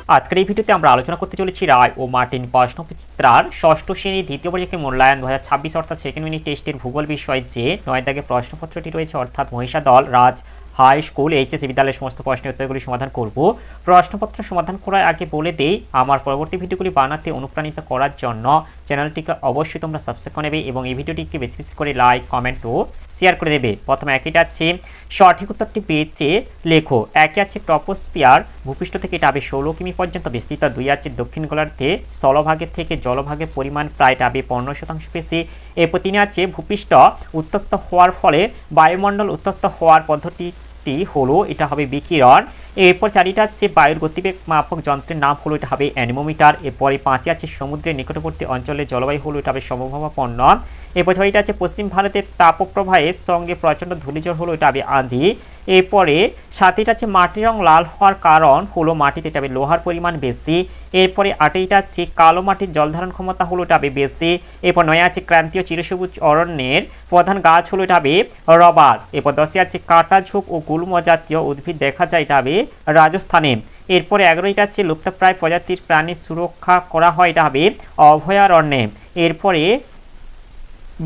আজকের এই ভিডিওতে আমরা আলোচনা করতে চলেছি রায় ও মার্টিন প্রশ্নবিচিত্রার ষষ্ঠ শ্রেণীর দ্বিতীয় পর্যায়ের মূল্যায়ন 2026 অর্থাৎ সেকেন্ড মিনিট টেস্টের ভূগোল বিষয় যে 9 দাগে প্রশ্নপত্রটি রয়েছে অর্থাৎ মহিষাদল রাজ হাই স্কুল এইচএসসি বিদ্যালয়ের সমস্ত প্রশ্নের উত্তরগুলি সমাধান করব। প্রশ্নপত্র সমাধান করার আগে বলে দেই, আমার পরবর্তী ভিডিওগুলি বানাতে অনুপ্রাণিত করার জন্য চ্যানেলটিকে অবশ্যই তোমরা সাবস্ক্রাইব করে নেবে এবং এই ভিডিওটিকে বেশি বেশি করে লাইক কমেন্ট ও শেয়ার করে দেবে। প্রথমে একইটা আছে সঠিক উত্তরটি পেয়েছে লেখো। একে আছে ট্রপোস্ফিয়ার ভূপৃষ্ঠ থেকে টাবে 16 কিমি পর্যন্ত বিস্তৃত। 2 আছে দক্ষিণ গোলার্ধে স্থলভাগের থেকে জলভাগের পরিমাণ প্রায় টাবে 15% বেশি। এরপর 3 আছে ভূপৃষ্ঠ উত্তপ্ত হওয়ার ফলে বায়ুমণ্ডল উত্তপ্ত হওয়ার পদ্ধতিটি হলো এটা হবে বিকিরণ। এরপর 4টা আছে বায়ুর গতিবেগ মাপক যন্ত্রের নাম হলো এটা হবে অ্যানিমোমিটার। এরপরে 5 আছে সমুদ্রের নিকটবর্তী অঞ্চলের জলবায়ু হলো এটা হবে সমভাবাপন্ন। এরপর 6টা আছে পশ্চিম ভারতের তাপপ্রবাহের সঙ্গে প্রচণ্ড ধূলিঝড় হলো এটা হবে আঁধি। এরপরে 7টা আছে মাটির রং লাল হওয়ার কারণ হলো মাটিতে এটা হবে লোহার পরিমাণ বেশি। এরপরে 8টা আছে কালো মাটির জলধারণ ক্ষমতা হলো এটা হবে বেশি। এরপর 9 আছে ক্রান্তীয় চিরসবুজ অরণ্যের প্রধান গাছ হলো এটা হবে রবার। এরপর 10 আছে কাঁটা ঝোপ ও গুল্ম জাতীয় উদ্ভিদ দেখা যায় এটা হবে রাজস্থানে। এরপরে 11টা আছে লুপ্তপ্রায় প্রজাতির প্রাণীর সুরক্ষা করা হয় এটা হবে অভয়ারণ্যে। এরপরে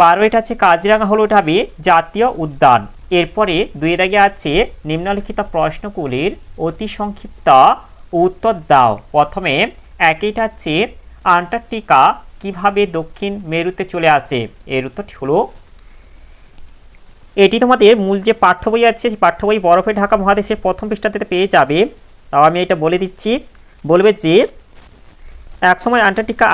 12টা আছে কাজিরাঙা হলো এটা হবে জাতীয় উদ্যান। এরপরে 2 দাগে আছে নিম্নলিখিত প্রশ্নগুলির অতি সংক্ষিপ্ত উত্তর দাও। প্রথমে একইটা আছে আন্টার্কটিকা কিভাবে দক্ষিণ মেরুতে চলে আসে। এর উত্তরটি হলো এটি তোমাদের মূল যে পাঠ্য বই আছে সেই পাঠ্য বই বরফে ঢাকা মহাদেশের প্রথম পৃষ্ঠাতে পেয়ে যাবে। তাও আমি এটা বলে দিচ্ছি, বলবে যে একসময় আন্টার্কটিকা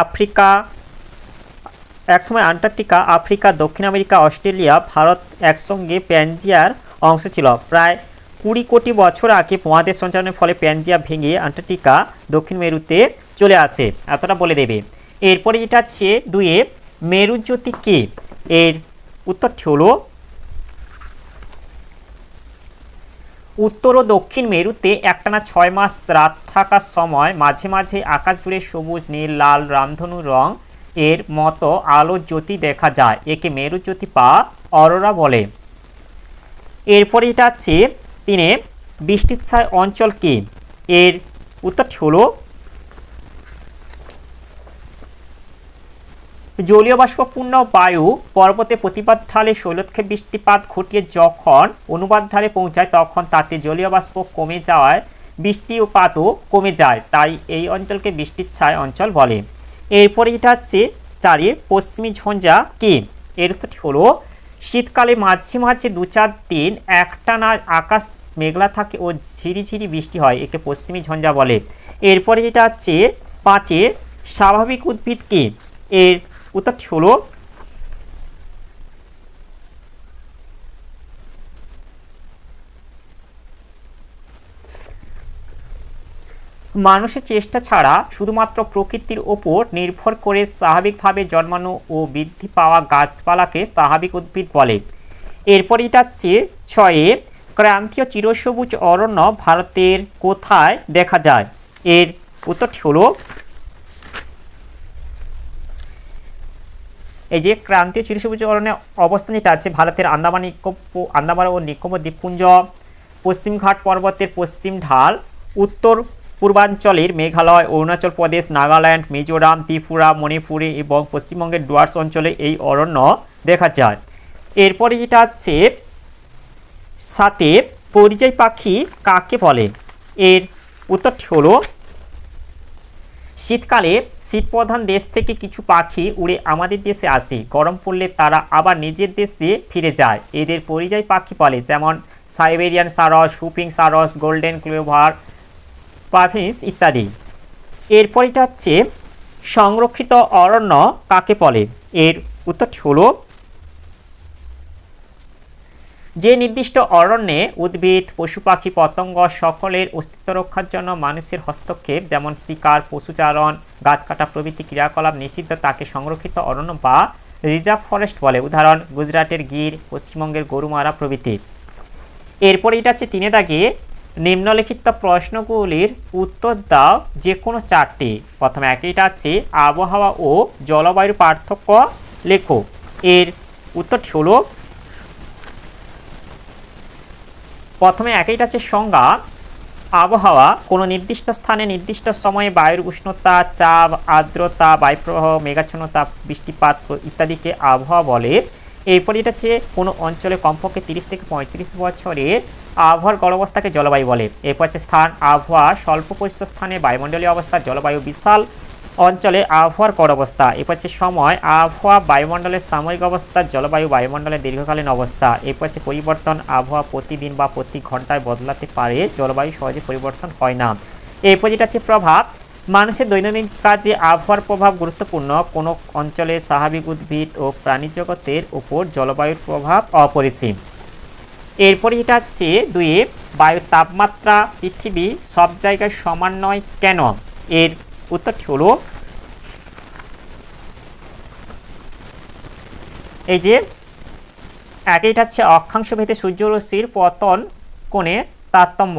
আফ্রিকা দক্ষিণ আমেরিকা অস্ট্রেলিয়া ভারত একসঙ্গে প্যানজিয়ার অংশ ছিল। প্রায় 20 কোটি বছর আগে মহাদেশ সঞ্চালনের ফলে প্যানজিয়া ভেঙে আন্টার্কটিকা দক্ষিণ মেরুতে চলে আসে, এতটা বলে দেবে। এরপরে যেটা আছে 2 মেরুজ্যোতি কি। এর উত্তরটি হলো উত্তর ও দক্ষিণ মেরুতে একটানা 6 মাস রাত থাকার সময় মাঝে মাঝে আকাশ জুড়ে সবুজ নীল লাল রামধনু রং এর মতো আলো জ্যোতি দেখা যায়, একে মেরুজ্যোতি বা অরোরা বলে। এরপরে এটা আছে 3 বৃষ্টিচ্ছায় অঞ্চল কি। এর উত্তরটি হলো জলীয় বাষ্পপূর্ণ বায়ু পর্বতে প্রতিপাত ঢালে শৈলক্ষে বৃষ্টিপাত ঘটিয়ে যখন অনুপাত ঢালে পৌঁছায় তখন তাতে জলীয় বাষ্প কমে যাওয়ায় বৃষ্টিপাতও কমে যায়, তাই এই অঞ্চলকে বৃষ্টিচ্ছায় অঞ্চল বলে। এরপরে এটা হচ্ছে 4 পশ্চিমী ঝঞ্ঝা কি। এর উত্তরটি হলো শীতকালে মাঝে মাঝে 2-4 দিন একটানা আকাশ মেঘলা থাকে ও ঝিরিঝিরি বৃষ্টি হয়, একে পশ্চিমী ঝঞ্ঝা বলে। এরপরে যেটা হচ্ছে 5 স্বাভাবিক উদ্ভিদ কি। এর উত্তরটি হলো মানুষের চেষ্টা ছাড়া শুধুমাত্র প্রকৃতির ওপর নির্ভর করে স্বাভাবিকভাবে জন্মানো ও বৃদ্ধি পাওয়া গাছপালাকে স্বাভাবিক উদ্ভিদ বলে। এরপর এটা হচ্ছে 6 ক্রান্তীয় চিরসবুজ অরণ্য ভারতের কোথায় দেখা যায়। এর উত্তরটি হলো এই যে ক্রান্তীয় চিরসবুজ অরণ্যের অবস্থান যেটা আছে ভারতের আন্দামান ও নিকোবর দ্বীপপুঞ্জ, পশ্চিমঘাট পর্বতের পশ্চিম ঢাল, উত্তর পূর্বাঞ্চলের মেঘালয়, অরুণাচল প্রদেশ, নাগাল্যান্ড, মিজোরাম, ত্রিপুরা, মণিপুরে এবং পশ্চিমবঙ্গের ডুয়ার্স অঞ্চলে এই অরণ্য দেখা যায়। এরপরে যেটা আছে 7 পরিযায়ী পাখি কাকে বলে। এর উত্তরটি হলো শীতকালে শীতপ্রধান দেশ থেকে কিছু পাখি উড়ে আমাদের দেশে আসে, গরম পড়লে তারা আবার নিজের দেশে ফিরে যায়, এদের পরিযায়ী পাখি বলে, যেমন সাইবেরিয়ান সারস, হুপিং সারস, গোল্ডেন ক্লোভার, পাফিন্স ইত্যাদি। এরপর এটা হচ্ছে সংরক্ষিত অরণ্য কাকে বলে। এর উত্তরটি হলো যে নির্দিষ্ট অরণ্যে উদ্ভিদ পশু পাখি পতঙ্গ সকলের অস্তিত্ব রক্ষার জন্য মানুষের হস্তক্ষেপ যেমন শিকার পশুচারণ গাছ কাটা প্রভৃতি ক্রিয়াকলাপ নিষিদ্ধ তাকে সংরক্ষিত অরণ্য বা রিজার্ভ ফরেস্ট বলে, উদাহরণ গুজরাটের গির, পশ্চিমবঙ্গের গরুমারা প্রভৃতি। এরপরে এটা হচ্ছে 3 দাগে নিম্নলিখিত প্রশ্নগুলির উত্তর দাও যে কোনো 4টি। প্রথমে একইটা আছে আবহাওয়া ও জলবায়ুর পার্থক্য লেখো। এর উত্তরটি হলো প্রথমে একইটা আছে সংজ্ঞা আবহাওয়া কোনো নির্দিষ্ট স্থানে নির্দিষ্ট সময়ে বায়ুর উষ্ণতা, চাপ, আর্দ্রতা, বায়ুপ্রবাহ, মেঘাচ্ছন্নতা, বৃষ্টিপাত ইত্যাদিকে আবহাওয়া বলে। এরপর এটা হচ্ছে কোনো অঞ্চলে কমপক্ষে 30 থেকে 35 বছরের আবহাওয়ার গড় অবস্থাকে জলবায়ু বলে। এরপর হচ্ছে স্থান, আবহাওয়া স্বল্প পরিসর স্থানে বায়ুমণ্ডলীয় অবস্থা, জলবায়ু বিশাল অঞ্চলে আবহাওয়ার গড় অবস্থা। এরপর হচ্ছে সময়, আবহাওয়া বায়ুমণ্ডলের সাময়িক অবস্থা, জলবায়ু বায়ুমণ্ডলের দীর্ঘকালীন অবস্থা। এরপর হচ্ছে পরিবর্তন, আবহাওয়া প্রতিদিন বা প্রতি ঘন্টায় বদলাতে পারে, জলবায়ু সহজে পরিবর্তন হয় না। এরপর যেটা হচ্ছে প্রভাব, মানুষের দৈনন্দিন কাজে আবহাওয়ার প্রভাব গুরুত্বপূর্ণ। কোনো অঞ্চলে স্বাভাবিক উদ্ভিদ ও প্রাণী জগতের উপর জলবায়ুর প্রভাব অপরিসীম। এরপরে যেটা হচ্ছে 2, বায়ুর তাপমাত্রা পৃথিবী সব জায়গায় সমান নয় কেন? এর উত্তরটি হলো এই যে এটা হচ্ছে অক্ষাংশ ভেদে সূর্যরশ্মির পতন কোণে তারতম্য।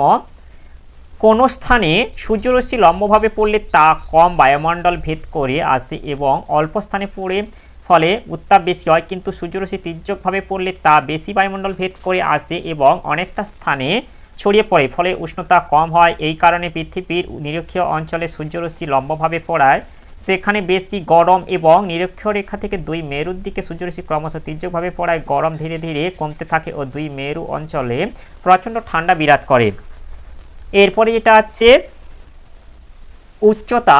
কোনো স্থানে সূর্যরশ্মি লম্বভাবে পড়লে তা কম বায়ুমণ্ডল ভেদ করে আসে এবং অল্প স্থানে পড়ে ফলে উত্তাপ বেশি হয়, কিন্তু সূর্যরশ্মি তির্যকভাবে পড়লে তা বেশি বায়ুমণ্ডল ভেদ করে আসে এবং অনেকটা স্থানে ছড়িয়ে পড়ে, ফলে উষ্ণতা কম হয়। এই কারণে পৃথিবীর নিরক্ষীয় অঞ্চলে সূর্যরশ্মি লম্বভাবে পড়ায় সেখানে বেশি গরম এবং নিরক্ষীয় রেখা থেকে 2 মেরুর দিকে সূর্যরশ্মি ক্রমশ তির্যকভাবে পড়ায় গরম ধীরে ধীরে কমতে থাকে ও 2 মেরু অঞ্চলে প্রচণ্ড ঠান্ডা বিরাজ করে। এরপরে যেটা হচ্ছে উচ্চতা,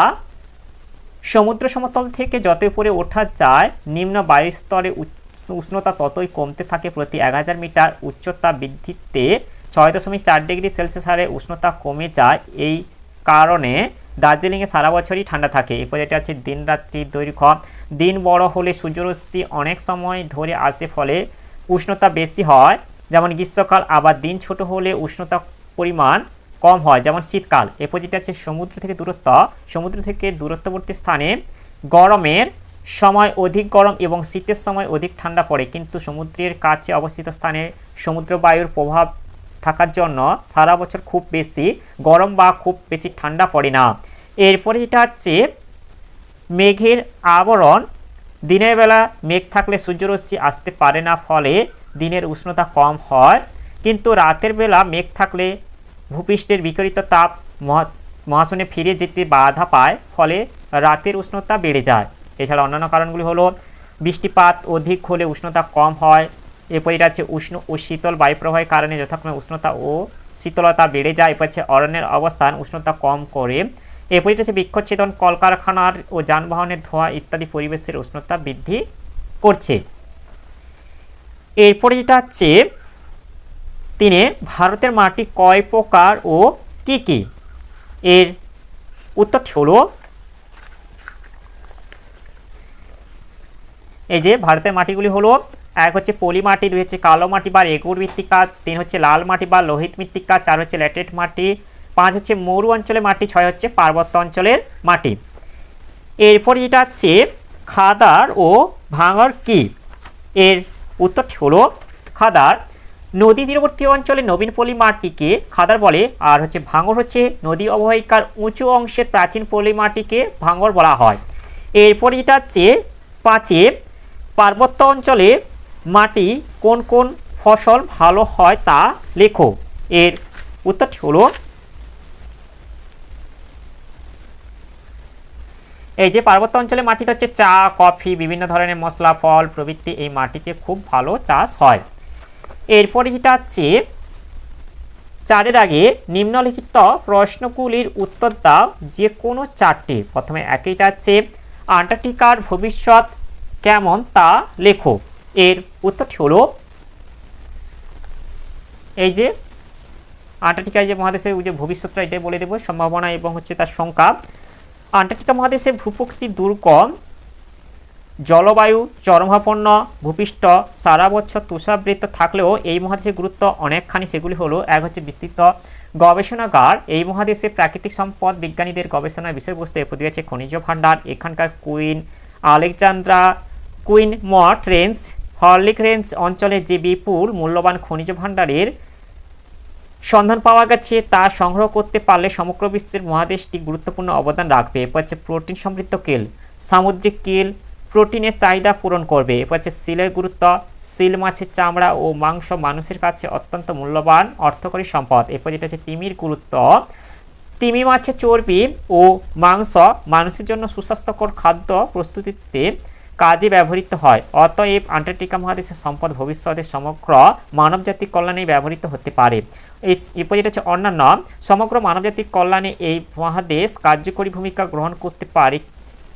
সমুদ্র সমতল থেকে যত উপরে ওঠা যায় নিম্ন বায়ুস্তরে উষ্ণতা ততই কমতে থাকে। প্রতি 1000 মিটার উচ্চতা বৃদ্ধিতে 6.4 ডিগ্রি সেলসিয়াস হারে উষ্ণতা কমে যায়। এই কারণে দার্জিলিংয়ে সারা বছরই ঠান্ডা থাকে। এরপর এটা হচ্ছে দিন রাত্রির দৈর্ঘ্য, দিন বড় হলে সূর্যরশ্মি অনেক সময় ধরে আসে, ফলে উষ্ণতা বেশি হয় যেমন গ্রীষ্মকাল, আবার দিন ছোট হলে উষ্ণতা পরিমাণ কম হয় যেমন শীতকাল। এরপর যেটা হচ্ছে সমুদ্র থেকে দূরত্ব, সমুদ্র থেকে দূরত্ববর্তী স্থানে গরমের সময় অধিক গরম এবং শীতের সময় অধিক ঠান্ডা পড়ে, কিন্তু সমুদ্রের কাছে অবস্থিত স্থানে সমুদ্র বায়ুর প্রভাব থাকার জন্য সারা বছর খুব বেশি গরম বা খুব বেশি ঠান্ডা পড়ে না। এরপরে যেটা হচ্ছে মেঘের আবরণ, দিনের বেলা মেঘ থাকলে সূর্যরশ্মি আসতে পারে না, ফলে দিনের উষ্ণতা কম হয়, কিন্তু রাতের বেলা মেঘ থাকলে ভূপৃষ্ঠের বিকিরিত তাপ মহাশূন্যে ফিরে যেতে বাধা পায়, ফলে রাতের উষ্ণতা বেড়ে যায়। এছাড়া অন্যান্য কারণগুলি হলো বৃষ্টিপাত অধিক হলে উষ্ণতা কম হয়। এরপর এটা হচ্ছে উষ্ণ ও শীতল বায়ুপ্রবাহের কারণে যথাক্রমে উষ্ণতা ও শীতলতা বেড়ে যায়। এরপর হচ্ছে অরণ্যের অবস্থান উষ্ণতা কম করে। এরপর এটা হচ্ছে বৃক্ষচ্ছেদন, কলকারখানার ও যানবাহনের ধোঁয়া ইত্যাদি পরিবেশের উষ্ণতা বৃদ্ধি করছে। এরপরে যেটা হচ্ছে 3, ভারতের মাটি কয় প্রকার ও কি কি? এর উত্তরটি হলো এই যে ভারতের মাটিগুলি হলো 1 হচ্ছে পলি মাটি, 2 হচ্ছে কালো মাটি বা এগুর মৃত্তিকা, 3 হচ্ছে লাল মাটি বা লোহিত মৃত্তিকা, 4 হচ্ছে ল্যাটেরাইট মাটি, 5 হচ্ছে মরু অঞ্চলের মাটি, 6 হচ্ছে পার্বত্য অঞ্চলের মাটি। এরপর যেটা হচ্ছে খাদার ও ভাঙর কি? এর উত্তরটি হলো খাদার নদী তীরবর্তী অঞ্চলে নবীন পলি মাটিকে খাদার বলে, আর হচ্ছে ভাঙর হচ্ছে নদী অববাহিকার উঁচু অংশের প্রাচীন পলি মাটিকে ভাঙর বলা হয়। এরপর যেটা হচ্ছে 5, পার্বত্য অঞ্চলে মাটি কোন কোন ফসল ভালো হয় তা লেখো। এর উত্তরটি হলো এই যে পার্বত্য অঞ্চলে মাটিতে হচ্ছে চা, কফি, বিভিন্ন ধরনের মশলা, ফল প্রভৃতি এই মাটিতে খুব ভালো চাষ হয়। এরপরে যেটা হচ্ছে 4 দাগে নিম্নলিখিত প্রশ্নগুলির উত্তর দাও যে কোনো 4টি। প্রথমে একটা হচ্ছে আন্টার্কটিকার ভবিষ্যৎ কেমন তা লেখো। এর উত্তরটি হলো এই যে আন্টার্কটিকার যে মহাদেশের যে ভবিষ্যৎটা এটাই বলে দেবো, সম্ভাবনা এবং হচ্ছে তার সংখ্যা। আন্টার্কটিকা মহাদেশের ভূপ্রকৃতি দুর্গম, জলবায়ু চরমভাপন্ন, ভূপৃষ্ঠ সারা বছর তুষারাবৃত থাকলেও এই মহাদেশের গুরুত্ব অনেকখানি। সেগুলি হলো 1 হচ্ছে বিস্তৃত গবেষণাগার, এই মহাদেশে প্রাকৃতিক সম্পদ বিজ্ঞানীদের গবেষণার বিষয়বস্তু। এরপর আছে খনিজ ভাণ্ডার, এখানকার কুইন আলেকজান্দ্রা, কুইন মঠ রেঞ্জ, হরলিক রেঞ্জ অঞ্চলে যে বিপুল মূল্যবান খনিজ ভাণ্ডারের সন্ধান পাওয়া গেছে তা সংগ্রহ করতে পারলে সমগ্র বিশ্বের মহাদেশটি গুরুত্বপূর্ণ অবদান রাখবে। এরপর হচ্ছে প্রোটিন সমৃদ্ধ কেল, সামুদ্রিক কেল প্রোটিনের চাহিদা পূরণ করবে। এরপর হচ্ছে সিলের গুরুত্ব, সিল মাছের চামড়া ও মাংস মানুষের কাছে অত্যন্ত মূল্যবান অর্থকরী সম্পদ। এরপর যেটা হচ্ছে তিমির গুরুত্ব। তিমি মাছের চর্বি ও মাংস মানুষের জন্য সুস্বাস্থ্যকর খাদ্য প্রস্তুতিতে কাজে ব্যবহৃত হয়। অতএব আন্টার্কটিকা মহাদেশের সম্পদ ভবিষ্যতে সমগ্র মানবজাতির কল্যাণে ব্যবহৃত হতে পারে। এরপর যেটা হচ্ছে অন্যান্য, সমগ্র মানবজাতির কল্যাণে এই মহাদেশ কার্যকরী ভূমিকা গ্রহণ করতে পারে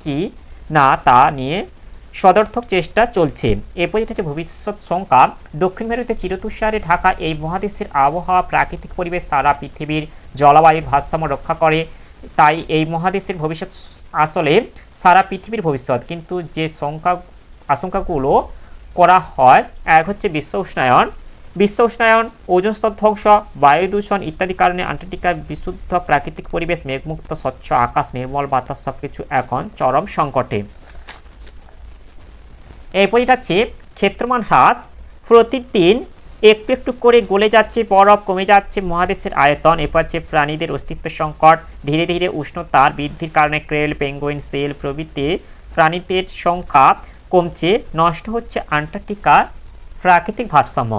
কি না তা নিয়ে সদর্থক চেষ্টা চলছে। এরপর যেটা হচ্ছে ভবিষ্যৎ সংখ্যা। দক্ষিণ মেরুতে চিরতুষারে ঢাকা এই মহাদেশের আবহাওয়া প্রাকৃতিক পরিবেশ সারা পৃথিবীর জলবায়ুর ভারসাম্য রক্ষা করে। তাই এই মহাদেশের ভবিষ্যৎ আসলে সারা পৃথিবীর ভবিষ্যৎ। কিন্তু যে আশঙ্কাগুলো করা হয়, এক হচ্ছে বিশ্ব উষ্ণায়ন, ওজোন স্তর ধ্বংস, বায়ু দূষণ ইত্যাদি কারণে আন্টার্কটিকার বিশুদ্ধ প্রাকৃতিক পরিবেশ, মেঘমুক্ত স্বচ্ছ আকাশ, নির্মল বাতাস সবকিছু এখন চরম সংকটে। এরপর এটা হচ্ছে ক্ষেত্রমান হ্রাস। প্রতিদিন একটু একটু করে গলে যাচ্ছে বরফ, কমে যাচ্ছে মহাদেশের আয়তন। এরপর হচ্ছে প্রাণীদের অস্তিত্ব সংকট। ধীরে ধীরে উষ্ণতার বৃদ্ধির কারণে ক্রেল, পেঙ্গুইন, সেল প্রভৃতি প্রাণীদের সংখ্যা কমছে, নষ্ট হচ্ছে আন্টার্কটিকার প্রাকৃতিক ভারসাম্য।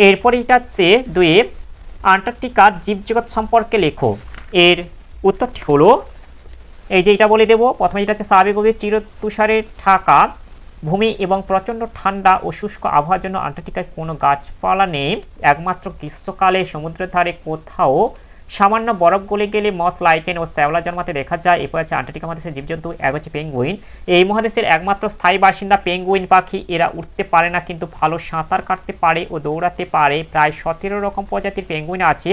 এরপর এটা হচ্ছে 2, আন্টার্কটিকার জীবজগৎ সম্পর্কে লেখো। এর উত্তরটি হলো, এই যে এটা বলে দেব। প্রথমে যেটা হচ্ছে স্বাভাবিকভাবে চিরতুষারে ঢাকা ভূমি এবং প্রচণ্ড ঠান্ডা ও শুষ্ক আবহাওয়ার জন্য আন্টার্কটিকায় কোনো গাছপালা নেই। একমাত্র গ্রীষ্মকালে সমুদ্রের ধারে কোথাও সামান্য বরফ গলে গেলে মস, লাইকেন ও শ্যাওলা জন্মাতে দেখা যায়। এরপর হচ্ছে আন্টার্কটিকা মহাদেশের জীবজন্তু। এক হচ্ছে পেঙ্গুইন। এই মহাদেশের একমাত্র স্থায়ী বাসিন্দা পেঙ্গুইন পাখি। এরা উঠতে পারে না কিন্তু ভালো সাঁতার কাটতে পারে ও দৌড়াতে পারে। প্রায় 17 রকম প্রজাতির পেঙ্গুইন আছে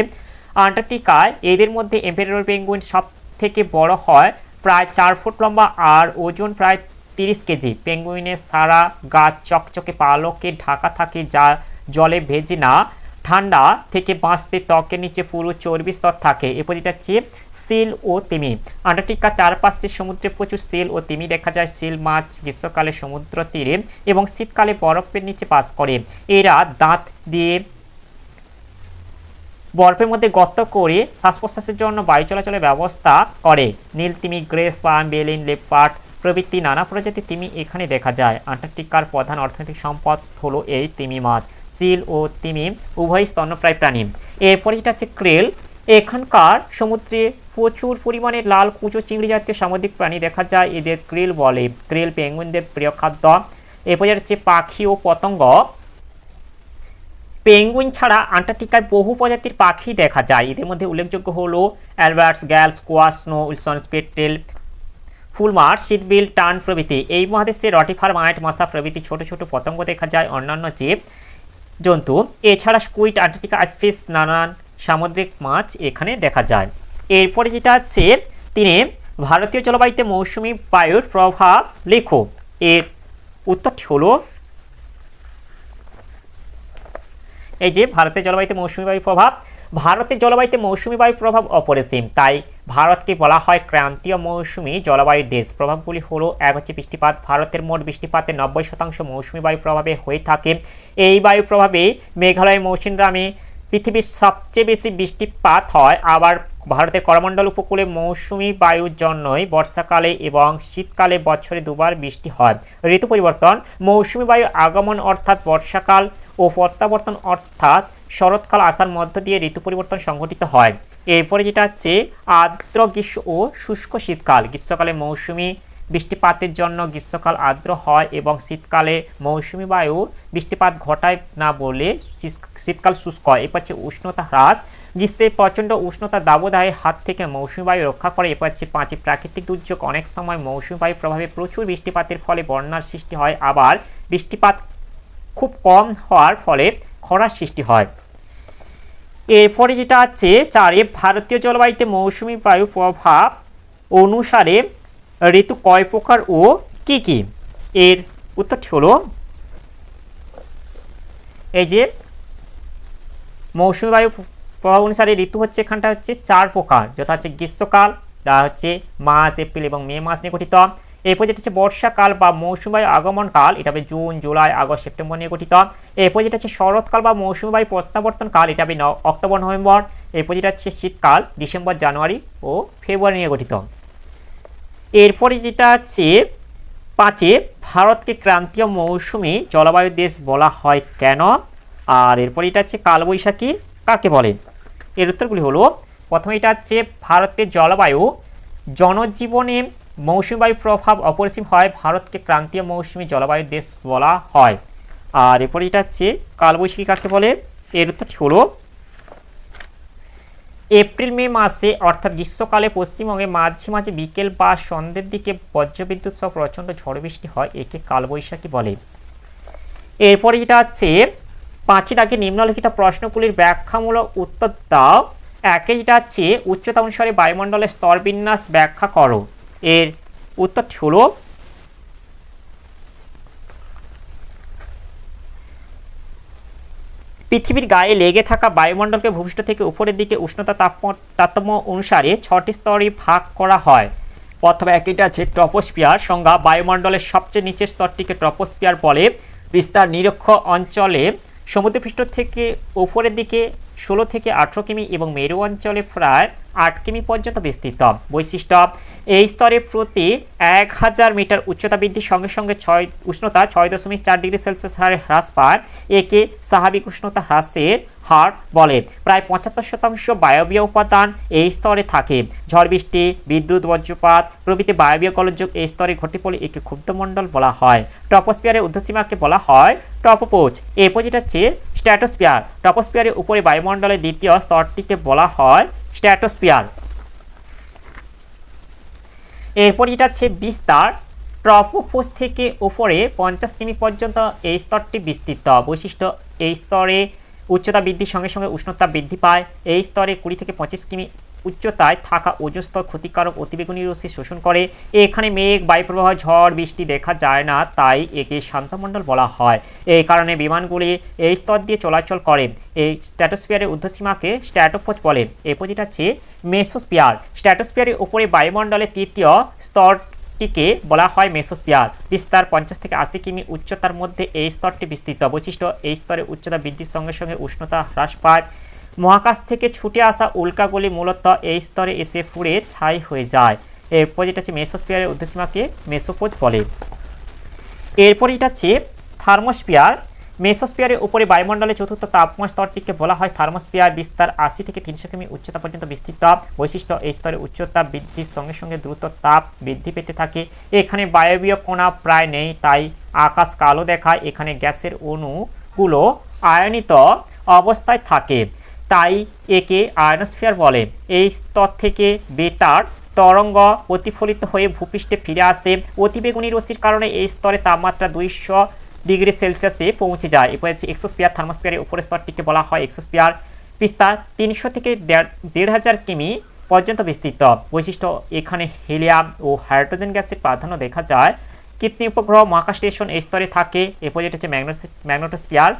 আন্টার্কটিকায়। এদের মধ্যে এম্পেরর পেঙ্গুইন সব থেকে বড় হয়, প্রায় 4 ফুট লম্বা আর ওজন প্রায় 30 কেজি। পেঙ্গুইনের সারা গাছ চকচকে পালকে ঢাকা থাকে, যা জলে ভেজে না। ঠান্ডা থেকে বাঁচতে ত্বকের নিচে পুরো চর্বি স্তর থাকে। এরপর যেটা হচ্ছে সিল ও তিমি। আন্টার্কটিকার চারপাশে সমুদ্রে প্রচুর সিল ও তিমি দেখা যায়। সিল মাছ গ্রীষ্মকালে সমুদ্র তীরে এবং শীতকালে বরফের নিচে বাস করে। এরা দাঁত দিয়ে বরফের মধ্যে গর্ত করে শ্বাস প্রশ্বাসের জন্য বায়ু চলাচলের ব্যবস্থা করে। নীল তিমি, গ্রে সোয়ান, বেলিন, লেপার্ড প্রভৃতি নানা প্রজাতির তিমি এখানে দেখা যায়। আন্টার্কটিকার প্রধান অর্থনৈতিক সম্পদ হলো এই তিমি মাছ। সিল ও তিমি উভয় স্তন্যপ্রায় প্রাণী। এরপরে এটা হচ্ছে ক্রেল। এখানকার সমুদ্রে প্রচুর পরিমাণে লাল কুচো চিংড়ি জাতীয় সামুদ্রিক প্রাণী দেখা যায়, এদের ক্রেল বলে। ক্রেল পেঙ্গুইনদের প্রিয় খাদ্য। এরপরে হচ্ছে পাখি ও পতঙ্গ। পেঙ্গুইন ছাড়া আন্টার্কটিকায় বহু প্রজাতির পাখি দেখা যায়। এদের মধ্যে উল্লেখযোগ্য হলো অ্যালবার্টস, গ্যাল, স্কোয়াশ, স্নো উইলসন, স্পেটটেল, ফুলমার, শীতবিল, টার্ন প্রভৃতি। এই মহাদেশে রটিফার, মাইট, মশা প্রভৃতি ছোট ছোট পতঙ্গ দেখা যায়। অন্যান্য জীব জন্তু এছাড়া স্কুইড, আন্টার্কটিকা আইসফিশ, নানান সামুদ্রিক মাছ এখানে দেখা যায়। এরপরে যেটা হচ্ছে 3, ভারতীয় জলবায়ুতে মৌসুমী বায়ুর প্রভাব লেখো। এর উত্তরটি হলো, এই যে ভারতের জলবায়ুতে মৌসুমী বায়ুর প্রভাব। ভারতের জলবায়ুতে মৌসুমী বায়ুর প্রভাব অপরিসীম, তাই ভারতকে বলা হয় ক্রান্তীয় মৌসুমী জলবায়ুর দেশ। প্রভাবগুলি হলো, এক হচ্ছে বৃষ্টিপাত। ভারতের মোট বৃষ্টিপাতের 90% মৌসুমী বায়ুর প্রভাবে হয়ে থাকে। এই বায়ুর প্রভাবে মেঘালয়ের মৌসিনরামে পৃথিবীর সবচেয়ে বেশি বৃষ্টিপাত হয়। আবার ভারতের করমণ্ডল উপকূলে মৌসুমী বায়ুর জন্যই বর্ষাকালে এবং শীতকালে বছরে 2 বার বৃষ্টি হয়। ঋতু পরিবর্তন। মৌসুমী বায়ু আগমন অর্থাৎ বর্ষাকাল ও প্রত্যাবর্তন অর্থাৎ শরৎকাল আসার মধ্য দিয়ে ঋতু পরিবর্তন সংঘটিত হয়। এরপরে যেটা হচ্ছে আর্দ্র গ্রীষ্ম ও শুষ্ক শীতকাল। গ্রীষ্মকালে মৌসুমী বৃষ্টিপাতের জন্য গ্রীষ্মকাল আর্দ্র হয় এবং শীতকালে মৌসুমী বায়ু বৃষ্টিপাত ঘটায় না বলে শীতকাল শুষ্ক হয়। এরপর হচ্ছে উষ্ণতা হ্রাস। গ্রীষ্মে প্রচণ্ড উষ্ণতার দাবদাহে হাত থেকে মৌসুমী বায়ু রক্ষা করে। এরপর হচ্ছে 5, প্রাকৃতিক দুর্যোগ। অনেক সময় মৌসুমী বায়ুর প্রভাবে প্রচুর বৃষ্টিপাতের ফলে বন্যার সৃষ্টি হয়, আবার বৃষ্টিপাত খুব কম হওয়ার ফলে খরার সৃষ্টি হয়। এরপরে যেটা আছে 4, ভারতীয় জলবায়ুতে মৌসুমী বায়ু প্রভাব অনুসারে ঋতু কয় প্রকার ও কি কি? এর উত্তরটি হলো, এই যে মৌসুমী বায়ু প্রভাব অনুসারে ঋতু হচ্ছে এখানটা হচ্ছে 4 প্রকার, যথা হচ্ছে গ্রীষ্মকাল, যা হচ্ছে মার্চ, এপ্রিল এবং মে মাস নিয়ে গঠিত। এরপর যেটা হচ্ছে বর্ষাকাল বা মৌসুমী বায়ু আগমনকাল, এটা হবে জুন, জুলাই, আগস্ট, সেপ্টেম্বর নিয়ে গঠিত। এরপর যেটা হচ্ছে শরৎকাল বা মৌসুমী বায়ু প্রত্যাবর্তনকাল, এটা হবে অক্টোবর, নভেম্বর। এরপর যেটা হচ্ছে শীতকাল, ডিসেম্বর, জানুয়ারি ও ফেব্রুয়ারি নিয়ে গঠিত। এরপরে যেটা হচ্ছে 5 ভারতকে ক্রান্তীয় মৌসুমী জলবায়ু দেশ বলা হয় কেন? আর এরপর এটা হচ্ছে কালবৈশাখী কাকে বলে? এর উত্তরগুলি হলো, প্রথমে এটা হচ্ছে ভারতের জলবায়ু জনজীবনে মৌসুমী বায়ু প্রভাব অপরিসীম হয়, ভারতকে ক্রান্তীয় মৌসুমী জলবায়ু দেশ বলা হয়। আর এরপর এটা হচ্ছে কালবৈশাখী কাকে বলে? এর উত্তরটি হলো, এপ্রিল মে মাসে অর্থাৎ গ্রীষ্মকালে পশ্চিমবঙ্গে মাঝে মাঝে বিকেল বা সন্ধ্যের দিকে বজ্রবিদ্যুৎ সহ প্রচণ্ড ঝড় বৃষ্টি হয়, একে কালবৈশাখী বলে। এরপরে এটা হচ্ছে 5 দাগে নিম্নলিখিত প্রশ্নগুলির ব্যাখ্যামূলক উত্তর দাও। একে যেটা হচ্ছে উচ্চতা অনুসারে বায়ুমণ্ডলের স্তর বিন্যাস ব্যাখ্যা করো। এর উত্তরটি হলো, পৃথিবীর গায়ে লেগে থাকা বায়ুমণ্ডলকে ভূপৃষ্ঠ থেকে উপরের দিকে উষ্ণতা তারতম্য অনুসারে 6টি স্তরে ভাগ করা হয়। প্রথমে একটা আছে ট্রপোস্ফিয়ার। সংজ্ঞা, বায়ুমণ্ডলের সবচেয়ে নিচের স্তরটিকে ট্রপোস্ফিয়ার বলে। বিস্তার, নিরক্ষ অঞ্চলে সমুদ্রপৃষ্ঠ থেকে উপরের দিকে 16 থেকে 18 কিমি এবং মেরু অঞ্চলে প্রায় 8 কিমি পর্যন্ত বিস্তৃত। বৈশিষ্ট্য, এই স্তরে প্রতি 1000 মিটার উচ্চতা বৃদ্ধির সঙ্গে সঙ্গে উষ্ণতা 6.4 ডিগ্রি সেলসিয়াস হারে হ্রাস পায়, একে স্বাভাবিক উষ্ণতা হ্রাসের হার বলে। প্রায় 75% বায়বীয় উপাদান এই স্তরে থাকে। ঝড় বৃষ্টি, বিদ্যুৎ, বজ্রপাত প্রভৃতি বায়বীয় গোলযোগ এই স্তরে ঘটে পড়লে একে ক্ষুদ্রমণ্ডল বলা হয়। ট্রপোস্ফিয়ারের ঊর্ধ্বসীমাকে বলা হয় ট্রপোপোজ। এরপর যেটা হচ্ছে স্ট্র্যাটোস্ফিয়ার। ট্রপোস্ফিয়ারের উপরে বায়ুমণ্ডলের দ্বিতীয় স্তরটিকে বলা হয় স্ট্র্যাটোস্ফিয়ার। এরপর যেটা হচ্ছে বিস্তার। ট্রপোপোজ থেকে উপরে 50 কিমি পর্যন্ত এই স্তরটি বিস্তৃত। বৈশিষ্ট্য, এই স্তরে উচ্চতা বৃদ্ধির সঙ্গে সঙ্গে উষ্ণতা বৃদ্ধি পায়। এই স্তরে 20 থেকে 25 কিমি উচ্চতায় থাকা ওজোন স্তর ক্ষতিকারক অতিবেগুনি রশ্মি শোষণ করে। এখানে মেঘ, বায়ুপ্রবাহ, ঝড় বৃষ্টি দেখা যায় না, তাই একে শান্তমণ্ডল বলা হয়। এই কারণে বিমানগুলি এই স্তর দিয়ে চলাচল করে। এই স্ট্র্যাটোস্ফিয়ারের ঊর্ধ্বসীমাকে স্ট্র্যাটোপোজ বলে। এরপর যেটা হচ্ছে মেসোস্ফিয়ার। স্ট্র্যাটোস্ফিয়ারের উপরে বায়ুমণ্ডলের তৃতীয় স্তরটিকে বলা হয় মেসোস্ফিয়ার। বিস্তার 50 থেকে 80 কিমি উচ্চতার মধ্যে এই স্তরটি বিস্তৃত। বৈশিষ্ট্য, এই স্তরে উচ্চতা বৃদ্ধির সঙ্গে সঙ্গে উষ্ণতা হ্রাস পায়। মহাকাশ থেকে ছুটে আসা উল্কাগুলি মূলত এই স্তরে এসে পুড়ে ছাই হয়ে যায়। এরপর যেটা হচ্ছে মেসোস্ফিয়ারের ঊর্ধ্বসীমাকে মেসোপোজ বলে। এরপর এটা হচ্ছে থার্মোস্ফিয়ার। মেসোস্ফিয়ারের উপরে বায়ুমণ্ডলের চতুর্থ তাপমান স্তরটিকে বলা হয় থার্মোস্ফিয়ার। বিস্তার 80 থেকে 300 কিমি উচ্চতা পর্যন্ত বিস্তৃত। বৈশিষ্ট্য, এই স্তরে উচ্চতা বৃদ্ধির সঙ্গে সঙ্গে দ্রুত তাপ বৃদ্ধি পেতে থাকে। এখানে বায়বীয় কণা প্রায় নেই, তাই আকাশ কালো দেখায়। এখানে গ্যাসের অণুগুলো আয়নিত অবস্থায় থাকে, তাই একে আয়নোস্ফিয়ার বলে। এই স্তর থেকে বেতার তরঙ্গ প্রতিফলিত হয়ে ভূপৃষ্ঠে ফিরে আসে। অতিবেগুনি রশ্মির কারণে এই স্তরে তাপমাত্রা 200 ডিগ্রি সেলসিয়াসে পৌঁছে যায়। এরপর হচ্ছে এক্সোস্ফিয়ার। থার্মোস্ফিয়ারের উপরের স্তরটিকে বলা হয় এক্সোস্ফিয়ার। বিস্তার 300 থেকে 1500 কিমি পর্যন্ত বিস্তৃত। বৈশিষ্ট্য, এখানে হিলিয়াম ও হাইড্রোজেন গ্যাসের প্রাধান্য দেখা যায়। কৃত্রিম উপগ্রহ, মহাকাশ স্টেশন এই স্তরে থাকে। এরপর যেটা হচ্ছে ম্যাগনেটোস্ফিয়ার।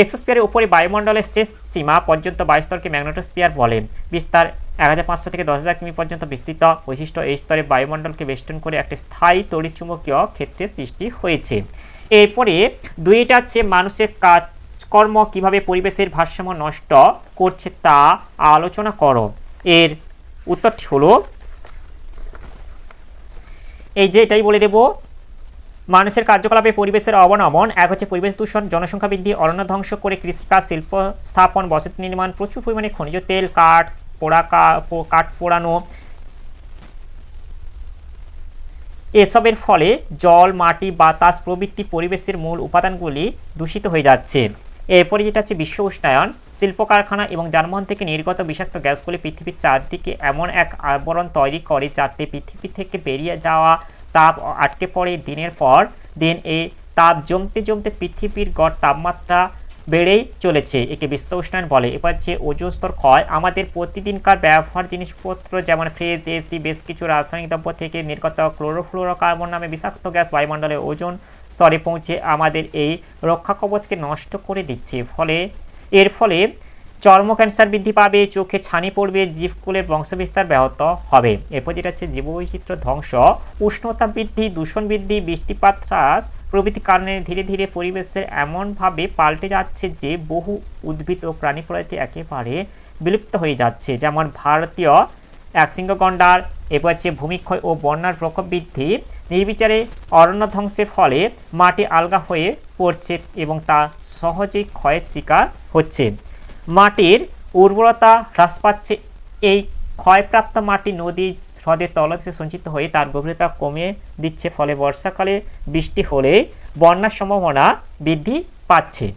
এক্সোস্ফিয়ারের উপরে বায়ুমণ্ডলের শেষ সীমা পর্যন্ত বায়ুস্তরকে ম্যাগনেটোস্ফিয়ার বলে। বিস্তার 1500 থেকে 10,000 কিমি পর্যন্ত বিস্তৃত। বৈশিষ্ট্য, এই স্তরে বায়ুমণ্ডলকে বেষ্টন করে একটি স্থায়ী তড়িৎচুম্বকীয় ক্ষেত্রের সৃষ্টি হয়েছে। এরপরে দুইটা হচ্ছে মানুষের কাজকর্ম কিভাবে পরিবেশের ভারসাম্য নষ্ট করছে তা আলোচনা করো। এর উত্তরটি হলো, এই যে এটাই বলে দেব। মানুষের কার্যকলাপে পরিবেশের অবনমন। এক হচ্ছে পরিবেশ দূষণ, জনসংখ্যা বৃদ্ধি, অরণ্য ধ্বংস করে কৃষিকাজ, শিল্প স্থাপন, বসতি নির্মাণ, প্রচুর পরিমাণে খনিজ তেল, কাঠ পোড়ানো, এসবের ফলে জল, মাটি, বাতাস প্রভৃতি পরিবেশের মূল উপাদানগুলি দূষিত হয়ে যাচ্ছে। এরপরে যেটা হচ্ছে বিশ্ব উষ্ণায়ন। শিল্প কারখানা এবং যানবাহন থেকে নির্গত বিষাক্ত গ্যাসগুলি পৃথিবীর চারদিকে এমন এক আবরণ তৈরি করে যাতে পৃথিবী থেকে বেরিয়ে যাওয়া তাপ আটকে পড়ে। দিনের পর দিন এই তাপ জমতে জমতে পৃথিবীর গড় তাপমাত্রা বেড়েই চলেছে, একে বিশ্ব উষ্ণায়ন বলে। এবার যে ওজোন স্তর ক্ষয়। আমাদের প্রতিদিনকার ব্যবহার জিনিসপত্র যেমন ফ্রিজ, এসি, বেশ কিছু রাসায়নিক দ্রব্য থেকে নির্গত ক্লোরোফ্লোরোকার্বন নামে বিষাক্ত গ্যাস বায়ুমণ্ডলে ওজোন স্তরে পৌঁছে আমাদের এই রক্ষা কবচকে নষ্ট করে দিচ্ছে। এর ফলে চর্ম ক্যান্সার বৃদ্ধি পাবে, চোখে ছানি পড়বে, জীবকুলের বংশবিস্তার ব্যাহত হবে। এরপর যেটা হচ্ছে জীববৈচিত্র্য ধ্বংস। উষ্ণতা বৃদ্ধি, দূষণ বৃদ্ধি, বৃষ্টিপাত হ্রাস প্রভৃতি কারণে ধীরে ধীরে পরিবেশের এমনভাবে পাল্টে যাচ্ছে যে বহু উদ্ভিদ ও প্রাণী প্রজাতি একেবারে বিলুপ্ত হয়ে যাচ্ছে। যেমন ভারতীয় একশৃঙ্গ গন্ডার, এবার হচ্ছে ভূমিক্ষয় ও বন্যার প্রকোপ বৃদ্ধি, নির্বিচারে অরণ্য ধ্বংসের ফলে মাটি আলগা হয়ে পড়ছে এবং তা সহজেই ক্ষয়ের শিকার হচ্ছে। মাটির উর্বরতা হ্রাস পাচ্ছে। এই ক্ষয়প্রাপ্ত মাটি নদী হ্রদের তলদেশে সঞ্চিত হয়ে তার গভীরতা কমিয়ে দিচ্ছে, ফলে বর্ষাকালে বৃষ্টি হলে বন্যার সম্ভাবনা বৃদ্ধি পাচ্ছে।